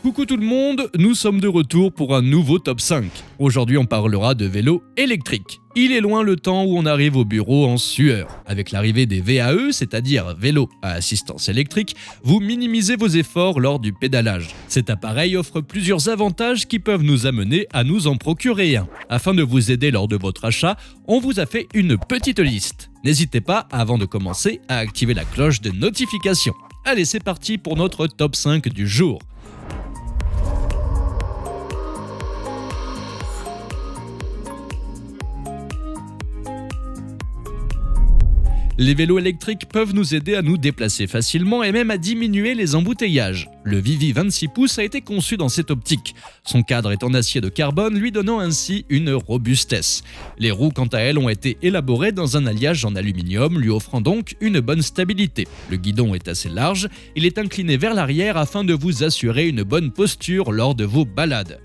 Coucou tout le monde, nous sommes de retour pour un nouveau top 5. Aujourd'hui on parlera de vélo électrique. Il est loin le temps où on arrive au bureau en sueur. Avec l'arrivée des VAE, c'est-à-dire vélo à assistance électrique, vous minimisez vos efforts lors du pédalage. Cet appareil offre plusieurs avantages qui peuvent nous amener à nous en procurer un. Afin de vous aider lors de votre achat, on vous a fait une petite liste. N'hésitez pas, avant de commencer, à activer la cloche de notification. Allez, c'est parti pour notre top 5 du jour. Les vélos électriques peuvent nous aider à nous déplacer facilement et même à diminuer les embouteillages. Le Vivi 26 pouces a été conçu dans cette optique. Son cadre est en acier de carbone, lui donnant ainsi une robustesse. Les roues, quant à elles, ont été élaborées dans un alliage en aluminium, lui offrant donc une bonne stabilité. Le guidon est assez large, il est incliné vers l'arrière afin de vous assurer une bonne posture lors de vos balades.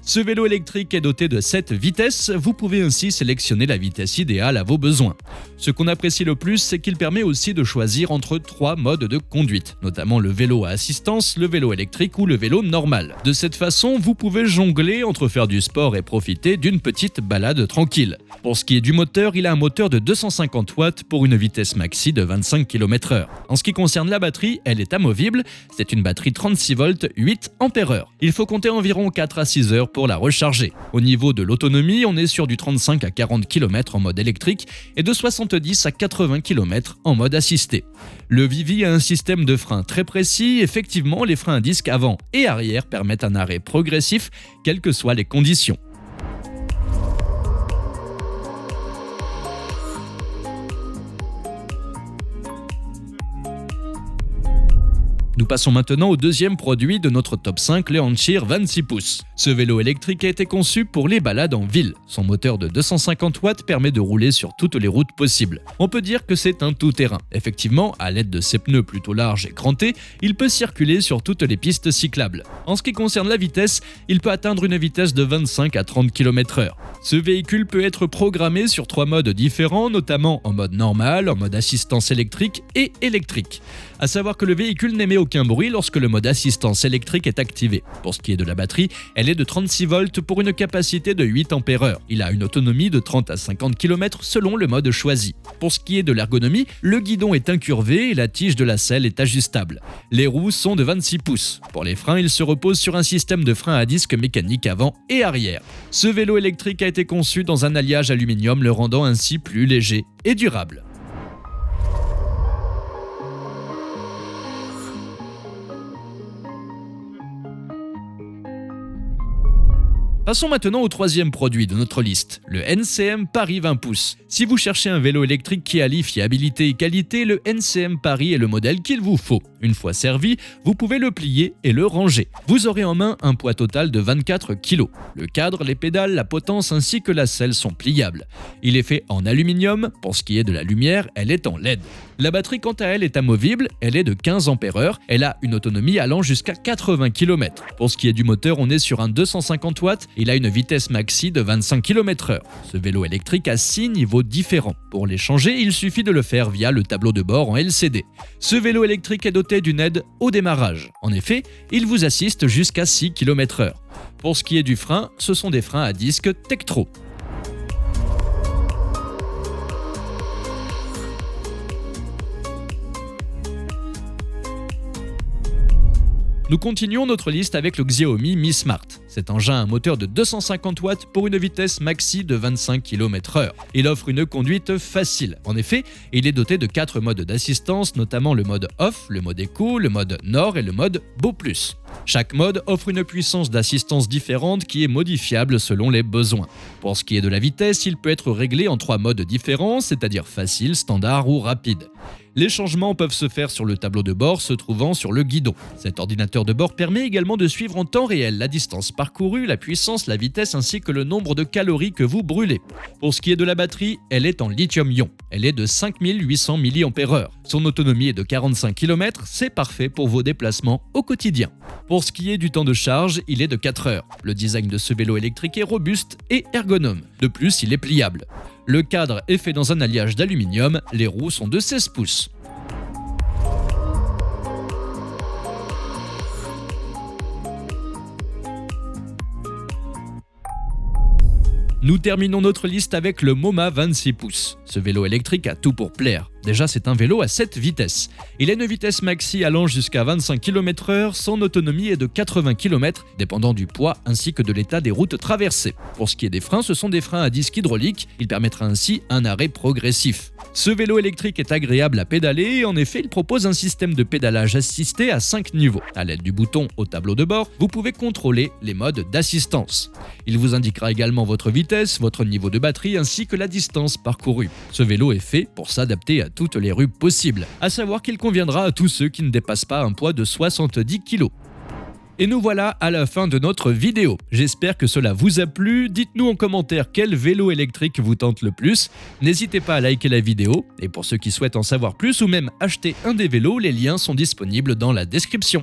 Ce vélo électrique est doté de 7 vitesses, vous pouvez ainsi sélectionner la vitesse idéale à vos besoins. Ce qu'on apprécie le plus, c'est qu'il permet aussi de choisir entre 3 modes de conduite, notamment le vélo à assistance, le vélo électrique ou le vélo normal. De cette façon, vous pouvez jongler entre faire du sport et profiter d'une petite balade tranquille. Pour ce qui est du moteur, il a un moteur de 250 watts pour une vitesse maxi de 25 km/h. En ce qui concerne la batterie, elle est amovible, c'est une batterie 36 volts 8 Ah. Il faut compter environ 4 à 6 heures pour la recharger. Au niveau de l'autonomie, on est sur du 35 à 40 km en mode électrique et de 70 à 80 km en mode assisté. Le Vivi a un système de frein très précis. Effectivement, les freins à disque avant et arrière permettent un arrêt progressif, quelles que soient les conditions. Nous passons maintenant au deuxième produit de notre top 5, le Anchir 26 pouces. Ce vélo électrique a été conçu pour les balades en ville. Son moteur de 250 watts permet de rouler sur toutes les routes possibles. On peut dire que c'est un tout-terrain. Effectivement, à l'aide de ses pneus plutôt larges et crantés, il peut circuler sur toutes les pistes cyclables. En ce qui concerne la vitesse, il peut atteindre une vitesse de 25 à 30 km/h. Ce véhicule peut être programmé sur 3 modes différents, notamment en mode normal, en mode assistance électrique et électrique. À savoir que le véhicule n'émet aucun bruit lorsque le mode assistance électrique est activé. Pour ce qui est de la batterie, elle est de 36 volts pour une capacité de 8 Ah. Il a une autonomie de 30 à 50 km selon le mode choisi. Pour ce qui est de l'ergonomie, le guidon est incurvé et la tige de la selle est ajustable. Les roues sont de 26 pouces. Pour les freins, il se repose sur un système de frein à disque mécanique avant et arrière. Ce vélo électrique a été conçu dans un alliage aluminium, le rendant ainsi plus léger et durable. Passons maintenant au troisième produit de notre liste, le NCM Paris 20 pouces. Si vous cherchez un vélo électrique qui allie fiabilité et qualité, le NCM Paris est le modèle qu'il vous faut. Une fois servi, vous pouvez le plier et le ranger. Vous aurez en main un poids total de 24 kg. Le cadre, les pédales, la potence ainsi que la selle sont pliables. Il est fait en aluminium, pour ce qui est de la lumière, elle est en LED. La batterie quant à elle est amovible, elle est de 15 Ah, elle a une autonomie allant jusqu'à 80 km. Pour ce qui est du moteur, on est sur un 250 watts, il a une vitesse maxi de 25 km/h. Ce vélo électrique a 6 niveaux différents. Pour les changer, il suffit de le faire via le tableau de bord en LCD. Ce vélo électrique est doté d'une aide au démarrage. En effet, il vous assiste jusqu'à 6 km/h. Pour ce qui est du frein, ce sont des freins à disque Tektro. Nous continuons notre liste avec le Xiaomi Mi Smart. Cet engin a un moteur de 250 watts pour une vitesse maxi de 25 km/h. Il offre une conduite facile. En effet, il est doté de 4 modes d'assistance, notamment le mode off, le mode éco, le mode nord et le mode beau plus. Chaque mode offre une puissance d'assistance différente qui est modifiable selon les besoins. Pour ce qui est de la vitesse, il peut être réglé en 3 modes différents, c'est-à-dire facile, standard ou rapide. Les changements peuvent se faire sur le tableau de bord se trouvant sur le guidon. Cet ordinateur de bord permet également de suivre en temps réel la distance parcourue, la puissance, la vitesse ainsi que le nombre de calories que vous brûlez. Pour ce qui est de la batterie, elle est en lithium-ion. Elle est de 5800 mAh. Son autonomie est de 45 km, c'est parfait pour vos déplacements au quotidien. Pour ce qui est du temps de charge, il est de 4 heures. Le design de ce vélo électrique est robuste et ergonome. De plus, il est pliable. Le cadre est fait dans un alliage d'aluminium, les roues sont de 16 pouces. Nous terminons notre liste avec le Moma 26 pouces. Ce vélo électrique a tout pour plaire. Déjà, c'est un vélo à 7 vitesses. Il a une vitesse maxi allant jusqu'à 25 km/h, son autonomie est de 80 km, dépendant du poids ainsi que de l'état des routes traversées. Pour ce qui est des freins, ce sont des freins à disque hydraulique, il permettra ainsi un arrêt progressif. Ce vélo électrique est agréable à pédaler et en effet, il propose un système de pédalage assisté à 5 niveaux. À l'aide du bouton au tableau de bord, vous pouvez contrôler les modes d'assistance. Il vous indiquera également votre vitesse, votre niveau de batterie ainsi que la distance parcourue. Ce vélo est fait pour s'adapter à toutes les rues possibles, à savoir qu'il conviendra à tous ceux qui ne dépassent pas un poids de 70 kg. Et nous voilà à la fin de notre vidéo. J'espère que cela vous a plu. Dites-nous en commentaire quel vélo électrique vous tente le plus. N'hésitez pas à liker la vidéo. Et pour ceux qui souhaitent en savoir plus ou même acheter un des vélos, les liens sont disponibles dans la description.